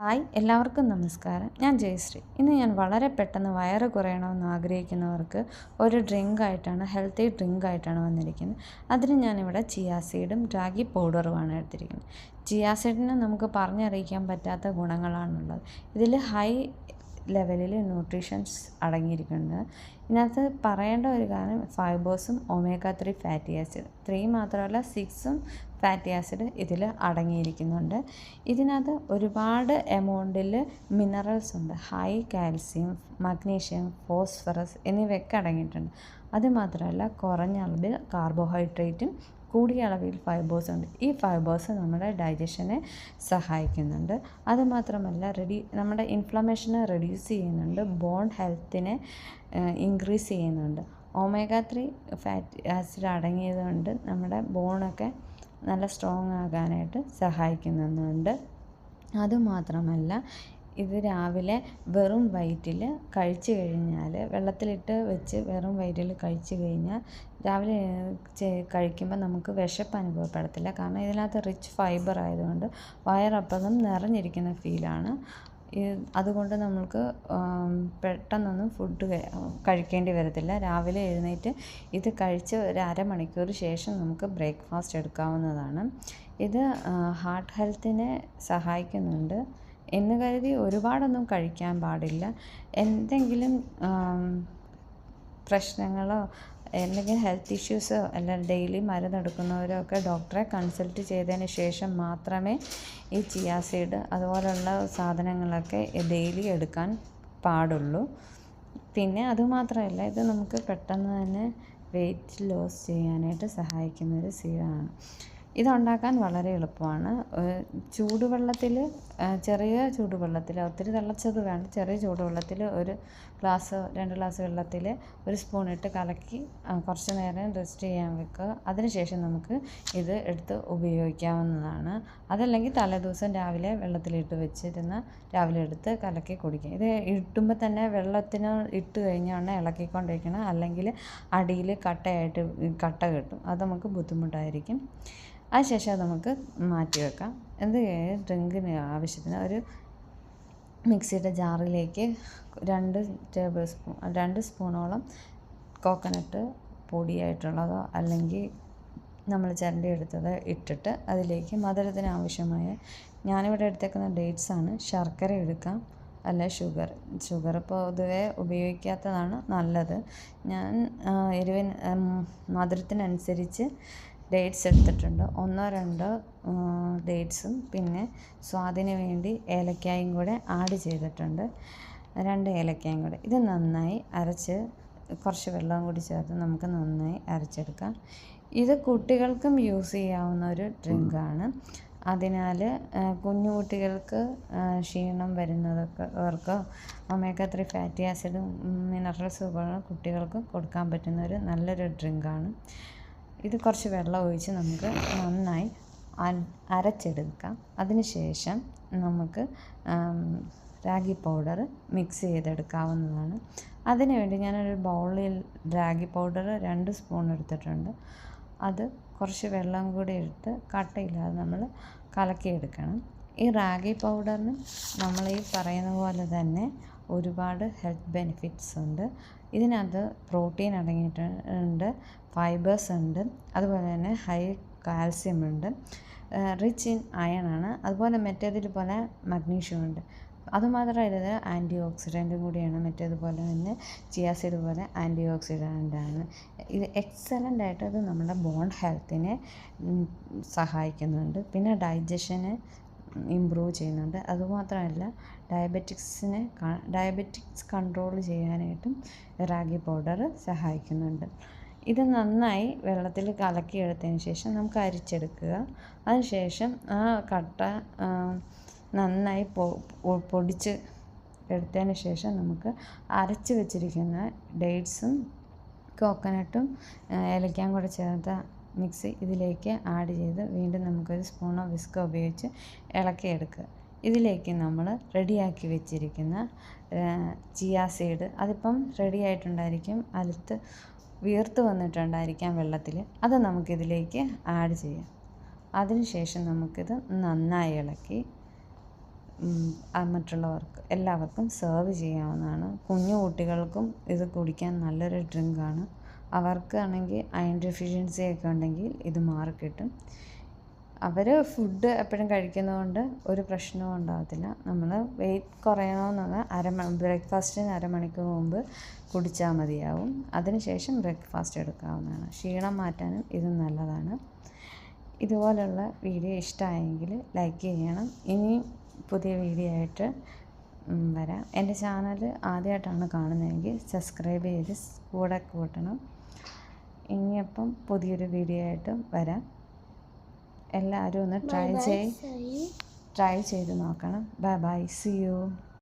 Hi എല്ലാവർക്കും നമസ്കാരം. ഞാൻ ജയശ്രീ. ഇന്ന് ഞാൻ വളരെ പെട്ടെന്ന് വയറ് കുറയണമെന്ന് ആഗ്രഹിക്കുന്നവർക്ക് ഒരു ഹെൽത്തി ഡ്രിങ്ക് ആയിട്ടാണ് വന്നിരിക്കുന്നത്. അതിന് ഞാനിവിടെ ചിയാ സീഡും റാഗി പൗഡറുമാണ് എടുത്തിരിക്കുന്നത്. ചിയാ സീഡിന് നമുക്ക് പറഞ്ഞറിയിക്കാൻ പറ്റാത്ത ഗുണങ്ങളാണുള്ളത്. ഇതിൽ ഹൈ ലെവലിൽ ന്യൂട്രീഷൻസ് അടങ്ങിയിരിക്കുന്നത്. ഇതിനകത്ത് പറയേണ്ട ഒരു കാര്യം ഫൈബേഴ്സും ഒമേഗ 3 ഫാറ്റി ആസിഡ് 3 മാത്രമല്ല 6ഉം ഫാറ്റി ആസിഡ് ഇതിൽ അടങ്ങിയിരിക്കുന്നുണ്ട്. ഇതിനകത്ത് ഒരുപാട് എമൗണ്ടിൽ മിനറൽസ് ഉണ്ട്. ഹൈ കാൽസ്യം, മഗ്നീഷ്യം, ഫോസ്ഫറസ് എന്നിവയൊക്കെ അടങ്ങിയിട്ടുണ്ട്. അതുമാത്രമല്ല കുറഞ്ഞ അളവിൽ കാർബോഹൈഡ്രേറ്റും കൂടിയ അളവിൽ ഫൈബേഴ്സ് ഉണ്ട്. ഈ ഫൈബേഴ്സ് നമ്മുടെ ഡൈജഷനെ സഹായിക്കുന്നുണ്ട്. അതുമാത്രമല്ല നമ്മുടെ ഇൻഫ്ലമേഷനെ റെഡ്യൂസ് ചെയ്യുന്നുണ്ട്. ബോൺ ഹെൽത്തിനെ ഇൻക്രീസ് ചെയ്യുന്നുണ്ട്. ഒമേഗ 3 ഫാറ്റി ആസിഡ് അടങ്ങിയതുകൊണ്ട് നമ്മുടെ ബോണൊക്കെ നല്ല സ്ട്രോങ് ആകാനായിട്ട് സഹായിക്കുന്നുണ്ട്. അതുമാത്രമല്ല ഇത് രാവിലെ വെറും വയറ്റിൽ കഴിച്ചു കഴിഞ്ഞാൽ വെള്ളത്തിലിട്ട് വെച്ച് വെറും വയറ്റിൽ കഴിച്ചു കഴിഞ്ഞാൽ രാവിലെ കഴിക്കുമ്പോൾ നമുക്ക് വിശപ്പ് അനുഭവപ്പെടത്തില്ല. കാരണം ഇതിനകത്ത് റിച്ച് ഫൈബർ ആയതുകൊണ്ട് വയറപ്പതും നിറഞ്ഞിരിക്കുന്ന ഫീലാണ്. അതുകൊണ്ട് നമുക്ക് പെട്ടെന്നൊന്നും ഫുഡ് കഴിക്കേണ്ടി വരത്തില്ല. രാവിലെ എഴുന്നേറ്റ് ഇത് കഴിച്ച് ഒരു അരമണിക്കൂർ ശേഷം നമുക്ക് ബ്രേക്ക്ഫാസ്റ്റ് എടുക്കാവുന്നതാണ്. ഇത് ഹാർട്ട് ഹെൽത്തിനെ സഹായിക്കുന്നുണ്ട് എന്ന് കരുതി ഒരുപാടൊന്നും കഴിക്കാൻ പാടില്ല. എന്തെങ്കിലും പ്രശ്നങ്ങളോ എന്തെങ്കിലും ഹെൽത്ത് ഇഷ്യൂസോ അല്ലെങ്കിൽ ഡെയിലി മരുന്നെടുക്കുന്നവരോ ഒക്കെ ഡോക്ടറെ കൺസൾട്ട് ചെയ്തതിന് ശേഷം മാത്രമേ ഈ ചിയാ സീഡ് അതുപോലുള്ള സാധനങ്ങളൊക്കെ ഡെയിലി എടുക്കാൻ പാടുള്ളൂ. പിന്നെ അതുമാത്രമല്ല ഇത് നമുക്ക് പെട്ടെന്ന് തന്നെ വെയിറ്റ് ലോസ് ചെയ്യാനായിട്ട് സഹായിക്കുന്നൊരു സീഡാണ്. ഇതുണ്ടാക്കാൻ വളരെ എളുപ്പമാണ്. ചെറിയ ചൂടുവെള്ളത്തിൽ, ഒത്തിരി തിളച്ചത് വേണ്ട, ചെറിയ ചൂടുവെള്ളത്തിൽ 2 ഗ്ലാസ് വെള്ളത്തിൽ 1 സ്പൂൺ ഇട്ട് കലക്കി കുറച്ച് നേരം റെസ്റ്റ് ചെയ്യാൻ വെക്കുക. അതിനുശേഷം നമുക്ക് ഇത് എടുത്ത് ഉപയോഗിക്കാവുന്നതാണ്. അതല്ലെങ്കിൽ തലേദിവസം രാവിലെ വെള്ളത്തിലിട്ട് വെച്ചിരുന്ന് രാവിലെ എടുത്ത് കലക്കി കുടിക്കുക. ഇത് ഇട്ടുമ്പോൾ തന്നെ വെള്ളത്തിന് ഇട്ട് കഴിഞ്ഞാൽ ഇളക്കിക്കൊണ്ടിരിക്കണം, അല്ലെങ്കിൽ അടിയിൽ കട്ട കെട്ടും. അത് നമുക്ക് ബുദ്ധിമുട്ടായിരിക്കും. അതിനുശേഷം അത് നമുക്ക് മാറ്റി വെക്കാം. ഡ്രിങ്കിന് ആവശ്യത്തിന് ഒരു മിക്സിയുടെ ജാറിലേക്ക് 2 സ്പൂണോളം കോക്കനട്ട് പൊടിയായിട്ടുള്ളതോ അല്ലെങ്കിൽ നമ്മൾ ചിരണ്ടി എടുത്തത് ഇട്ടിട്ട് അതിലേക്ക് മധുരത്തിന് ആവശ്യമായ, ഞാനിവിടെ എടുത്തേക്കുന്ന ഡേറ്റ്സാണ്. ശർക്കര എടുക്കാം, അല്ല ഷുഗർ പൊതുവെ ഉപയോഗിക്കാത്തതാണ് നല്ലത്. ഞാൻ മധുരത്തിനനുസരിച്ച് ഡേറ്റ്സ് എടുത്തിട്ടുണ്ട്. 1-2 ഡേറ്റ്സും പിന്നെ സ്വാദിന് വേണ്ടി ഏലക്കായും കൂടെ ആഡ് ചെയ്തിട്ടുണ്ട്. 2 ഏലക്കായും കൂടെ. ഇത് നന്നായി അരച്ച് കുറച്ച് വെള്ളം കൂടി ചേർത്ത് നമുക്ക് നന്നായി അരച്ചെടുക്കാം. ഇത് കുട്ടികൾക്കും യൂസ് ചെയ്യാവുന്ന ഒരു ഡ്രിങ്കാണ്. അതിനാൽ കുഞ്ഞു കുട്ടികൾക്ക് ക്ഷീണം വരുന്നവർക്കോ ഒമേഗ 3 ഫാറ്റി ആസിഡും മിനറൽസും ഉള്ള കുട്ടികൾക്ക് കൊടുക്കാൻ പറ്റുന്ന ഒരു നല്ലൊരു ഡ്രിങ്കാണ്. ഇത് കുറച്ച് വെള്ളം ഒഴിച്ച് നമുക്ക് നന്നായി അരച്ചെടുക്കാം. അതിനുശേഷം നമുക്ക് റാഗി പൗഡർ മിക്സ് ചെയ്തെടുക്കാവുന്നതാണ്. അതിനുവേണ്ടി ഞാനൊരു ബൗളിൽ റാഗി പൗഡർ 2 സ്പൂൺ എടുത്തിട്ടുണ്ട്. അത് കുറച്ച് വെള്ളം കൂടി ഇട്ട് കട്ടയില്ലാതെ നമ്മൾ കലക്കിയെടുക്കണം. ഈ റാഗി പൗഡറിന് നമ്മൾ ഈ പറയുന്ന പോലെ തന്നെ ഒരുപാട് ഹെൽത്ത് ബെനിഫിറ്റ്സ് ഉണ്ട്. ഇതിനകത്ത് പ്രോട്ടീൻ അടങ്ങിയിട്ടുണ്ട്, ഫൈബേഴ്സ് ഉണ്ട്, അതുപോലെ തന്നെ ഹൈ കാൽസ്യം ഉണ്ട്, റിച്ച് ഇൻ അയൺ ആണ്. അതുപോലെ മറ്റേതിൽ പോലെ മഗ്നീഷ്യം ഉണ്ട്. അതുമാത്രമല്ല ഇത് ആൻറ്റി ഓക്സിഡൻറ്റും കൂടിയാണ്. മറ്റേതുപോലെ തന്നെ ചിയാ സീഡ് പോലെ ആൻറ്റി ഓക്സിഡൻ്റാണ്. ഇത് എക്സലൻ്റ് ആയിട്ട് അത് നമ്മുടെ ബോൺ ഹെൽത്തിനെ സഹായിക്കുന്നുണ്ട്. പിന്നെ ഡൈജഷനെ ഇമ്പ്രൂവ് ചെയ്യുന്നുണ്ട്. അതുമാത്രമല്ല ഡയബറ്റിക്സ് കൺട്രോൾ ചെയ്യാനായിട്ടും റാഗി പൗഡർ സഹായിക്കുന്നുണ്ട്. ഇത് നന്നായി വെള്ളത്തിൽ കലക്കിയെടുത്തതിന് ശേഷം നമുക്ക് അരിച്ചെടുക്കുക. അതിനുശേഷം ആ കട്ട നന്നായി പൊടിച്ച് എടുത്തതിന് ശേഷം നമുക്ക് അരച്ച് വെച്ചിരിക്കുന്ന ഡേറ്റ്സും കോക്കനട്ടും ഏലക്കയും കൂടെ ചേർത്ത മിക്സി ഇതിലേക്ക് ആഡ് ചെയ്ത് വീണ്ടും നമുക്കൊരു സ്പൂണോ വിസ്കോ ഉപയോഗിച്ച് ഇളക്കിയെടുക്കുക. ഇതിലേക്ക് നമ്മൾ റെഡിയാക്കി വെച്ചിരിക്കുന്ന ചിയാ സീഡ്, അതിപ്പം റെഡി ആയിട്ടുണ്ടായിരിക്കും, അലുത്ത് വീർത്ത് വന്നിട്ടുണ്ടായിരിക്കാം വെള്ളത്തിൽ, അത് നമുക്കിതിലേക്ക് ആഡ് ചെയ്യാം. അതിനുശേഷം നമുക്കിത് നന്നായി ഇളക്കി മറ്റുള്ളവർക്ക് എല്ലാവർക്കും സെർവ് ചെയ്യാവുന്നതാണ്. കുഞ്ഞു കുട്ടികൾക്കും ഇത് കുടിക്കാൻ നല്ലൊരു ഡ്രിങ്കാണ്. അവർക്കാണെങ്കിൽ അയൺ ഡെഫിഷ്യൻസി ഒക്കെ ഉണ്ടെങ്കിൽ ഇത് മാറിക്കിട്ടും. അവർ ഫുഡ് എപ്പോഴും കഴിക്കുന്നതുകൊണ്ട് ഒരു പ്രശ്നവും ഉണ്ടാകത്തില്ല. നമ്മൾ വെയിറ്റ് കുറയണമെന്നുള്ള ബ്രേക്ക്ഫാസ്റ്റിന് അരമണിക്കൂർ മുമ്പ് കുടിച്ചാൽ മതിയാവും. അതിനുശേഷം ബ്രേക്ക്ഫാസ്റ്റ് എടുക്കാവുന്നതാണ്. ക്ഷീണം മാറ്റാനും ഇത് നല്ലതാണ്. ഇതുപോലുള്ള വീഡിയോ ഇഷ്ടമായെങ്കിൽ ലൈക്ക് ചെയ്യണം. ഇനിയും പുതിയ വീഡിയോ ആയിട്ട് വരാം. എൻ്റെ ചാനൽ ആദ്യമായിട്ടാണ് കാണുന്നതെങ്കിൽ സബ്സ്ക്രൈബ് ചെയ്ത് കൂടെ കൂട്ടണം. ഇനിയപ്പം പുതിയൊരു വീഡിയോ ആയിട്ട് വരാം. എല്ലാവരും ഒന്ന് ട്രൈ ചെയ്ത് നോക്കണം. Bye bye, see U.